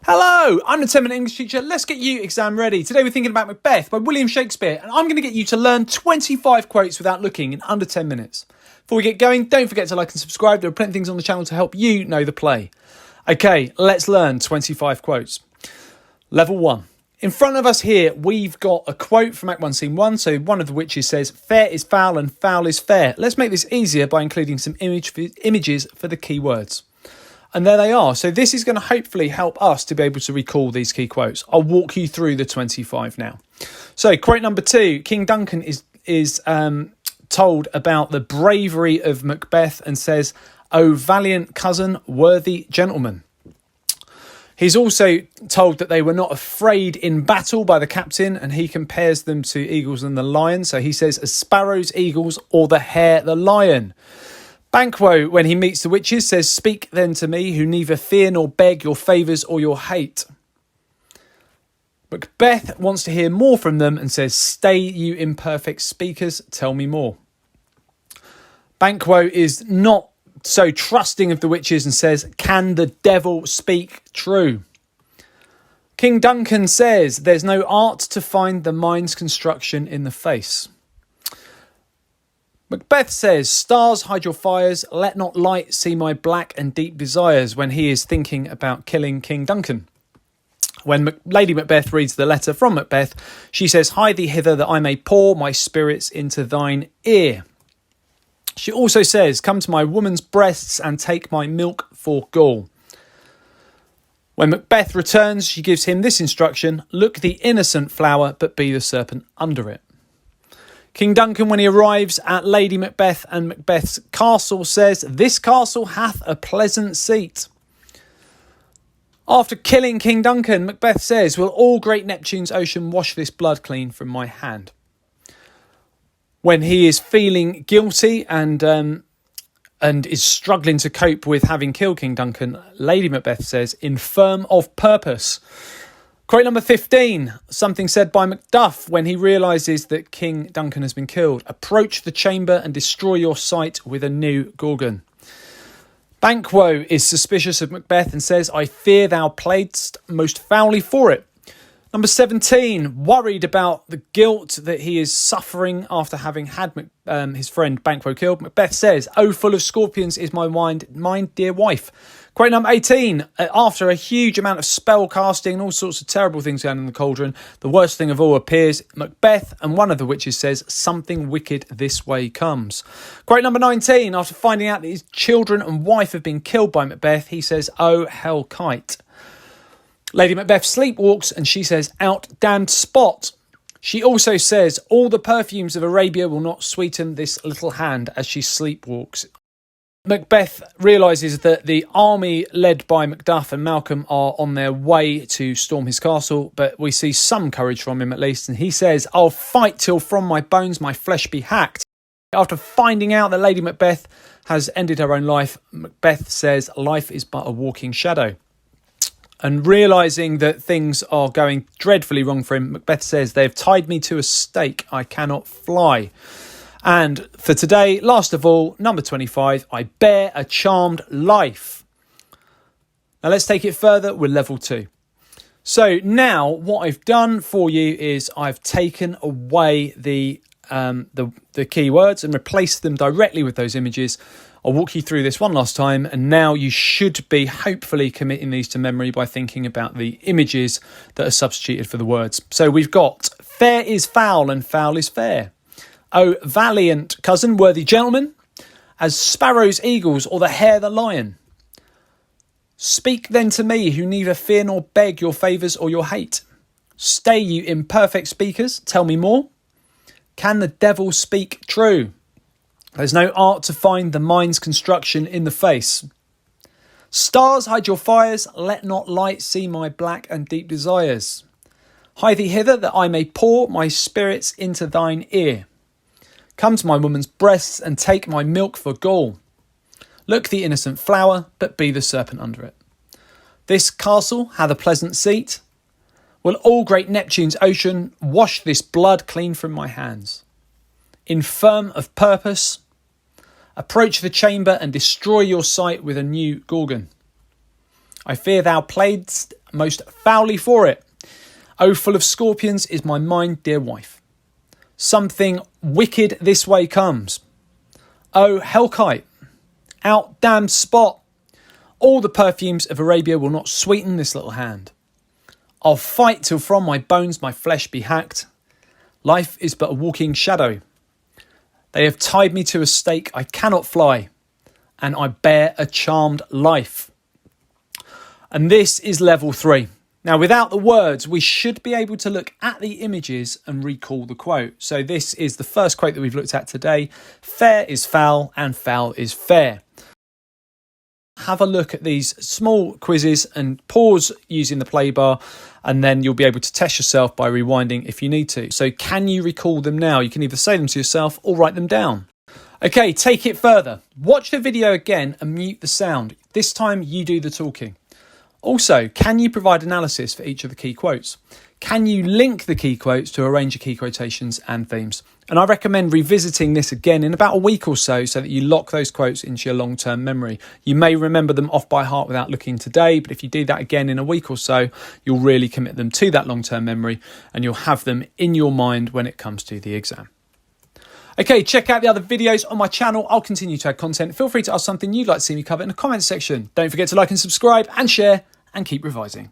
Hello, I'm the 10-minute English teacher. Let's get you exam ready. Today we're thinking about Macbeth by William Shakespeare, and I'm going to get you to learn 25 quotes without looking in under 10 minutes. Before we get going, don't forget to like and subscribe. There are plenty of things on the channel to help you know the play. Okay, let's learn 25 quotes. Level 1. In front of us here, we've got a quote from Act 1, Scene 1. So one of the witches says, "Fair is foul and foul is fair." Let's make this easier by including some images for the key words. And there they are. So this is going to hopefully help us to be able to recall these key quotes. I'll walk you through the 25 now. So quote number 2, King Duncan is told about the bravery of Macbeth and says, "O valiant cousin, worthy gentleman." He's also told that they were not afraid in battle by the captain, and he compares them to eagles and the lion. So he says, "As sparrows, eagles, or the hare, the lion." Banquo, when he meets the witches, says, "Speak then to me, who neither fear nor beg your favours or your hate." Macbeth wants to hear more from them and says, "Stay, you imperfect speakers, tell me more." Banquo is not so trusting of the witches and says, "Can the devil speak true?" King Duncan says, "There's no art to find the mind's construction in the face." Macbeth says, "Stars, hide your fires, let not light see my black and deep desires," when he is thinking about killing King Duncan. When Lady Macbeth reads the letter from Macbeth, she says, "Hie thee hither that I may pour my spirits into thine ear." She also says, "Come to my woman's breasts and take my milk for gall." When Macbeth returns, she gives him this instruction, "Look the innocent flower, but be the serpent under it." King Duncan, when he arrives at Lady Macbeth and Macbeth's castle, says, "This castle hath a pleasant seat." After killing King Duncan, Macbeth says, "Will all great Neptune's ocean wash this blood clean from my hand?" When he is feeling guilty and is struggling to cope with having killed King Duncan, Lady Macbeth says, "Infirm of purpose." Quote number 15, something said by Macduff when he realises that King Duncan has been killed. "Approach the chamber and destroy your sight with a new Gorgon." Banquo is suspicious of Macbeth and says, "I fear thou playedst most foully for it." Number 17, worried about the guilt that he is suffering after having had his friend Banquo killed, Macbeth says, "Oh, full of scorpions is my mind, dear wife." Quote number 18, after a huge amount of spell casting and all sorts of terrible things going on in the cauldron, the worst thing of all appears, Macbeth, and one of the witches says, "Something wicked this way comes." Quote number 19, after finding out that his children and wife have been killed by Macbeth, he says, "Oh, hell kite." Lady Macbeth sleepwalks and she says, "Out damned spot." She also says, "All the perfumes of Arabia will not sweeten this little hand," as she sleepwalks. Macbeth realises that the army led by Macduff and Malcolm are on their way to storm his castle, but we see some courage from him at least, and he says, "I'll fight till from my bones my flesh be hacked." After finding out that Lady Macbeth has ended her own life, Macbeth says, "Life is but a walking shadow." And realising that things are going dreadfully wrong for him, Macbeth says, "They have tied me to a stake, I cannot fly." And for today, last of all, number 25, "I bear a charmed life." Now let's take it further with level 2. So now what I've done for you is I've taken away the key words and replaced them directly with those images. I'll walk you through this one last time, and now you should be hopefully committing these to memory by thinking about the images that are substituted for the words. So we've got, "Fair is foul and foul is fair." "O valiant cousin, worthy gentleman." "As sparrows, eagles, or the hare, the lion." "Speak then to me, who neither fear nor beg your favours or your hate." "Stay, you imperfect speakers, tell me more." "Can the devil speak true?" "There's no art to find the mind's construction in the face." "Stars, hide your fires, let not light see my black and deep desires." "Hie thee hither that I may pour my spirits into thine ear." "Come to my woman's breasts and take my milk for gall." "Look the innocent flower, but be the serpent under it." "This castle hath a pleasant seat." "Will all great Neptune's ocean wash this blood clean from my hands?" "Infirm of purpose." "Approach the chamber and destroy your sight with a new Gorgon." "I fear thou playedst most foully for it. Oh, full of scorpions is my mind, dear wife. Something wicked this way comes. Oh, hellkite, out damned spot. All the perfumes of Arabia will not sweeten this little hand. I'll fight till from my bones my flesh be hacked. Life is but a walking shadow. They have tied me to a stake I cannot fly, and I bear a charmed life. And this is level 3. Now, without the words, we should be able to look at the images and recall the quote. So this is the first quote that we've looked at today. Fair is foul and foul is fair. Have a look at these small quizzes and pause using the play bar, and then you'll be able to test yourself by rewinding if you need to. So can you recall them now? You can either say them to yourself or write them down. Okay, take it further. Watch the video again and mute the sound. This time you do the talking. Also, can you provide analysis for each of the key quotes? Can you link the key quotes to a range of key quotations and themes? And I recommend revisiting this again in about a week or so that you lock those quotes into your long-term memory. You may remember them off by heart without looking today, but if you do that again in a week or so, you'll really commit them to that long-term memory and you'll have them in your mind when it comes to the exam. Okay, check out the other videos on my channel. I'll continue to add content. Feel free to ask something you'd like to see me cover in the comments section. Don't forget to like and subscribe and share, and keep revising.